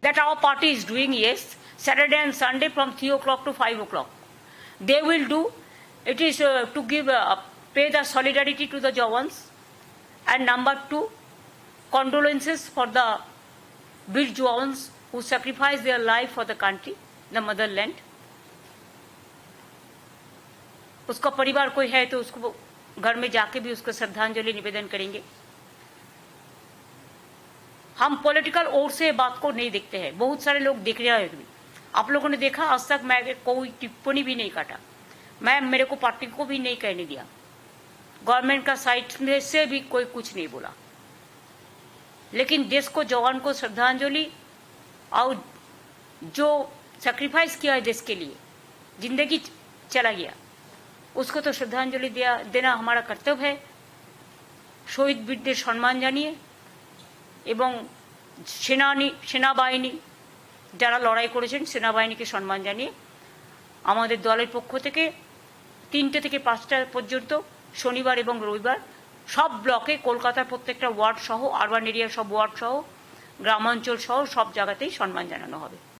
that our party is doing, yes, Saturday and Sunday from 3 o'clock to 5 o'clock. They will do, it is to give, pay the solidarity to the Jawans. And number two, condolences for the Bir Jawans who sacrificed their life for the country, the motherland. उसका परिवार कोई है तो उसको घर में जाके भी उसको श्रद्धांजलि निवेदन करेंगे. हम पॉलिटिकल ओर से बात को नहीं देखते हैं. बहुत सारे लोग देख रहे हैं. आप लोगों ने देखा, आज तक मैं कोई टिप्पणी भी नहीं काटा. मैं मेरे को पार्टी को भी नहीं कहने दिया. गवर्नमेंट का साइड में से भी कोई कुछ नहीं बोला. लेकिन देश को, जवान को श्रद्धांजलि और जो सैक्रिफाइस किया है देश के लिए, जिंदगी चला गया, उसको तो श्रद्धांजलि देना हमारा कर्तव्य है. शहीद वीरদের সম্মান জানিয়ে এবং সেনাবাহিনী যারা লড়াই করেছেন সেনাবাহিনীকে সম্মান জানিয়ে আমাদের দলের পক্ষ থেকে 3টে থেকে 5টা পর্যন্ত শনিবার এবং রবিবার সব ব্লকে, কলকাতার প্রত্যেকটা ওয়ার্ড সহ, আরবান এরিয়ার সব ওয়ার্ড সহ, গ্রামাঞ্চল সহ সব জায়গাতেই সম্মান জানানো হবে.